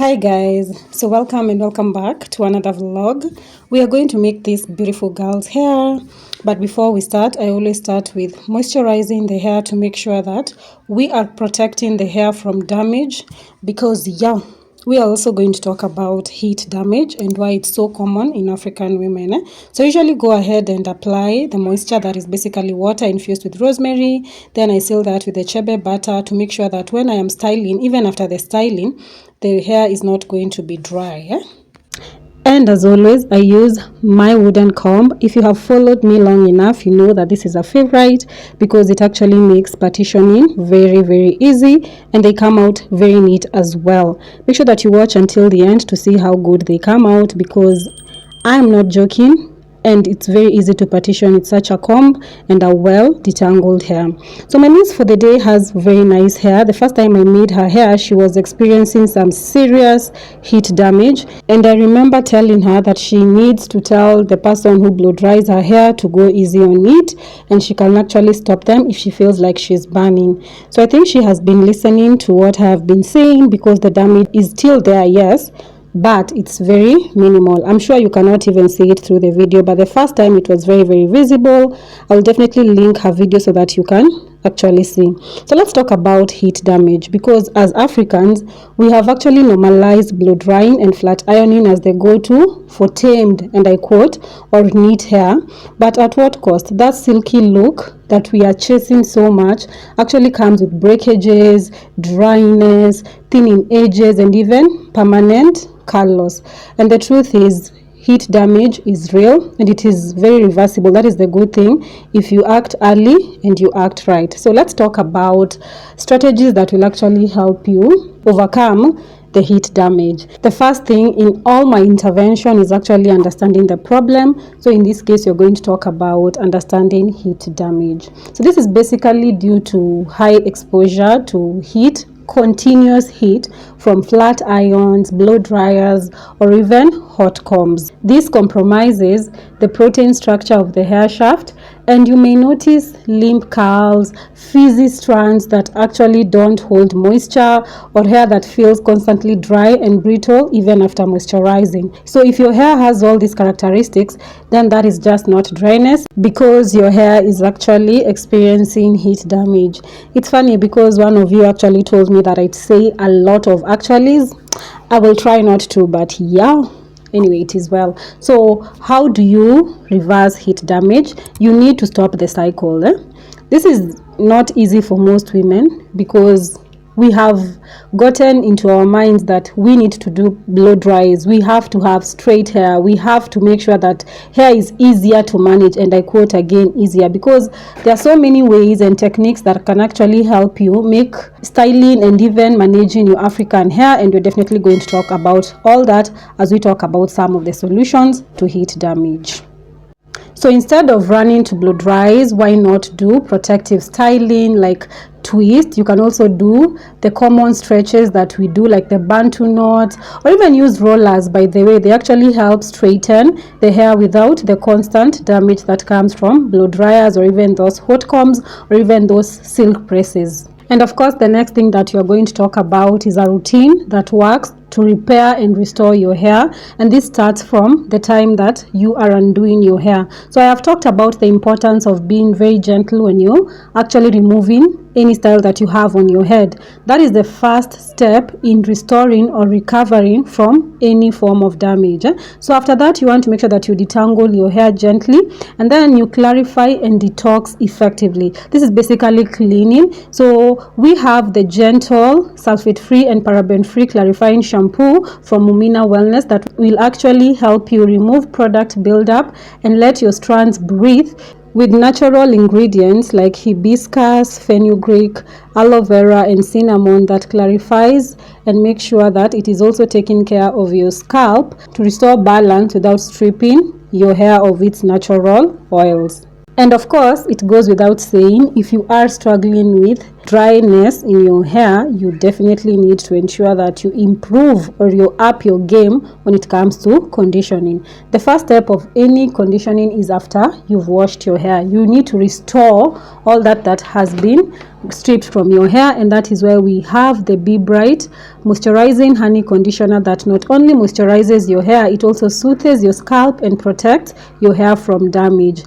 Hi guys, so welcome and welcome back to another vlog. We are going to make this beautiful girl's hair, but before we start, I always start with moisturizing the hair to make sure that we are protecting the hair from damage, because we are also going to talk about heat damage and why it's so common in African women. So usually go ahead and apply the moisture, that is basically water infused with rosemary. Then I seal that with the Chebe butter to make sure that when I am styling, even after the styling, the hair is not going to be dry. And as always, I use my wooden comb. If you have followed me long enough, you know that this is a favorite because it actually makes partitioning very easy, and they come out very neat as well. Make sure that you watch until the end to see how good they come out, because I'm not joking, and it's very easy to partition with such a comb and a well detangled hair. So my niece for the day has very nice hair. The first time I made her hair, she was experiencing some serious heat damage, and I remember telling her that she needs to tell the person who blow dries her hair to go easy on it, and she can actually stop them if she feels like she's burning. So I think she has been listening to what I have been saying, because the damage is still there, yes, but it's very minimal. I'm sure you cannot even see it through the video, but the first time it was very visible. I'll definitely link her video so that you can actually see. So let's talk about heat damage, because as Africans we have actually normalized blow drying and flat ironing as the go-to for tamed, and I quote, or neat hair. But at what cost? That silky look that we are chasing so much actually comes with breakages, dryness, thinning edges, and even permanent curl loss. And the truth is, heat damage is real and it is very reversible. That is the good thing if you act early and you act right. So let's talk about strategies that will actually help you overcome the heat damage. The first thing in all my intervention is actually understanding the problem. So in this case, you're going to talk about understanding heat damage. So this is basically due to high exposure to heat, continuous heat from flat irons, blow dryers, or even hot combs. This compromises the protein structure of the hair shaft, and you may notice limp curls, frizzy strands that actually don't hold moisture, or hair that feels constantly dry and brittle even after moisturizing. So if your hair has all these characteristics, then that is just not dryness, because your hair is actually experiencing heat damage. It's funny because one of you actually told me that I'd say a lot of actuallys. I will try not to, but yeah, anyway, it is well. So how do you reverse heat damage? You need to stop the cycle. This is not easy for most women, because we have gotten into our minds that we need to do blow dries, we have to have straight hair, we have to make sure that hair is easier to manage, and I quote again, easier, because there are so many ways and techniques that can actually help you make styling and even managing your African hair, and we're definitely going to talk about all that as we talk about some of the solutions to heat damage. So instead of running to blow dries, why not do protective styling like twist? You can also do the common stretches that we do, like the bantu knot, or even use rollers. By the way, they actually help straighten the hair without the constant damage that comes from blow dryers, or even those hot combs, or even those silk presses. And of course, the next thing that you're going to talk about is a routine that works to repair and restore your hair, and this starts from the time that you are undoing your hair. So I have talked about the importance of being very gentle when you're actually removing any style that you have on your head. That is the first step in restoring or recovering from any form of damage. So after that, you want to make sure that you detangle your hair gently, and then you clarify and detox effectively. This is basically cleaning. So we have the gentle, sulfate-free and paraben-free clarifying shampoo from Mumina Wellness that will actually help you remove product buildup and let your strands breathe, with natural ingredients like hibiscus, fenugreek, aloe vera, and cinnamon that clarifies and make sure that it is also taking care of your scalp to restore balance without stripping your hair of its natural oils. And of course, it goes without saying, if you are struggling with dryness in your hair, you definitely need to ensure that you improve or you up your game when it comes to conditioning. The first step of any conditioning is after you've washed your hair. You need to restore all that has been stripped from your hair, and that is where we have the Be Bright moisturizing honey conditioner that not only moisturizes your hair, it also soothes your scalp and protects your hair from damage.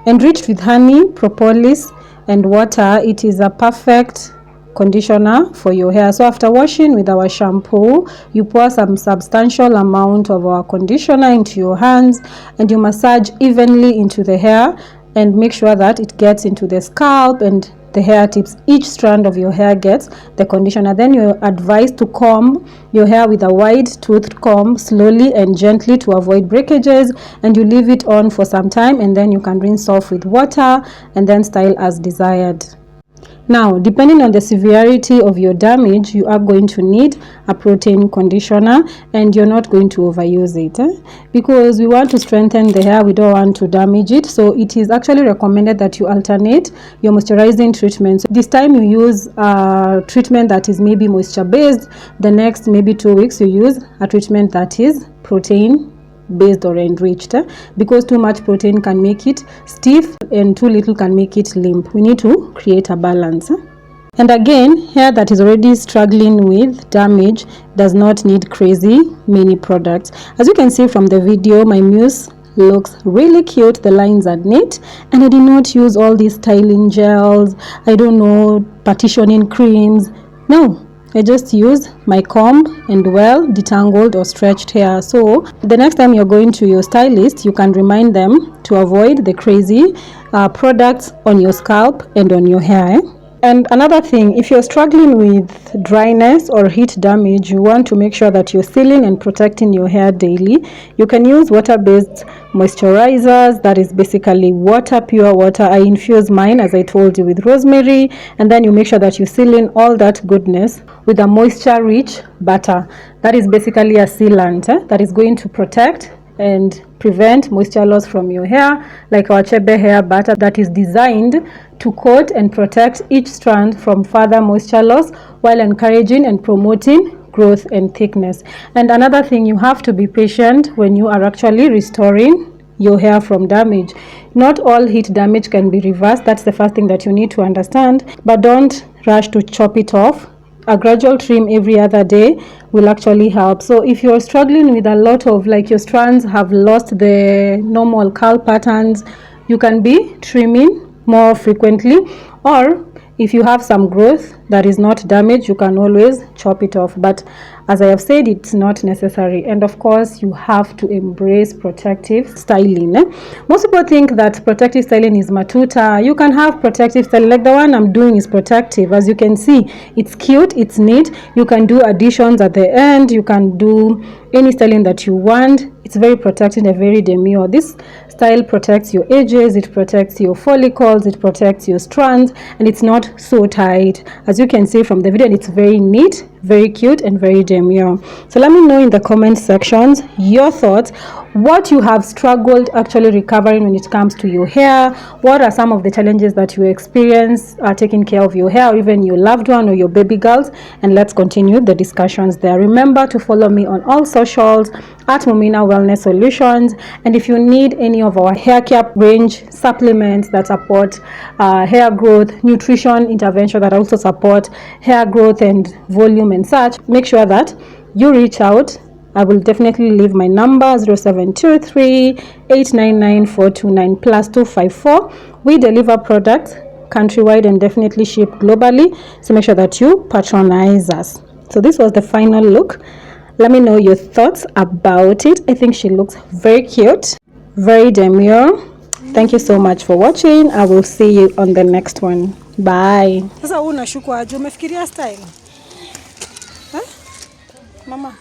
Enriched with honey, propolis, and water, it is a perfect conditioner for your hair. So after washing with our shampoo, you pour some substantial amount of our conditioner into your hands and you massage evenly into the hair and make sure that it gets into the scalp and the hair tips. Each strand of your hair gets the conditioner. Then you're advised to comb your hair with a wide toothed comb slowly and gently to avoid breakages, and you leave it on for some time, and then you can rinse off with water and then style as desired. Now, depending on the severity of your damage, you are going to need a protein conditioner, and you're not going to overuse it because we want to strengthen the hair, we don't want to damage it. So it is actually recommended that you alternate your moisturizing treatments. This time you use a treatment that is maybe moisture based, the next maybe 2 weeks you use a treatment that is protein based or enriched, because too much protein can make it stiff and too little can make it limp. We need to create a balance. And again, hair that is already struggling with damage does not need crazy many products. As you can see from the video, my mousse looks really cute, the lines are neat, and I did not use all these styling gels, I don't know, partitioning creams. No, I just use my comb and well detangled or stretched hair. So the next time you're going to your stylist, you can remind them to avoid the crazy products on your scalp and on your hair. And another thing, if you're struggling with dryness or heat damage, you want to make sure that you're sealing and protecting your hair daily. You can use water-based moisturizers, that is basically water, pure water. I infuse mine, as I told you, with rosemary, and then you make sure that you seal in all that goodness with a moisture-rich butter. That is basically a sealant that is going to protect and prevent moisture loss from your hair, like our Chebe hair butter that is designed to coat and protect each strand from further moisture loss while encouraging and promoting growth and thickness. And another thing, you have to be patient when you are actually restoring your hair from damage. Not all heat damage can be reversed. That's the first thing that you need to understand, but don't rush to chop it off. A gradual trim every other day will actually help. So if you're struggling with a lot of, like, your strands have lost the normal curl patterns, you can be trimming more frequently, or if you have some growth that is not damaged, you can always chop it off. But as I have said, it's not necessary. And of course, you have to embrace protective styling. Most people think that protective styling is matuta. You can have protective styling, like the one I'm doing is protective. As you can see, it's cute, it's neat. You can do additions at the end. You can do any styling that you want. It's very protective and very demure. This style protects your edges, it protects your follicles, it protects your strands, and it's not so tight. As you can see from the video, it's very neat, very cute, and very demure. So let me know in the comment sections your thoughts, what you have struggled actually recovering when it comes to your hair. What are some of the challenges that you experience taking care of your hair, or even your loved one or your baby girls? And let's continue the discussions there. Remember to follow me on all socials at Mumina Wellness Solutions. And if you need any of our hair care range supplements that support hair growth, nutrition intervention that also support hair growth and volume and such, make sure that you reach out. I will definitely leave my number 0723 899 429 +254. We deliver products countrywide and definitely ship globally, so make sure that you patronize us. So this was the final look. Let me know your thoughts about it. I think she looks very cute, very demure. Thank you so much for watching. I will see you on the next one. Bye. Sasa unashuku aje? Umefikiria style? Mama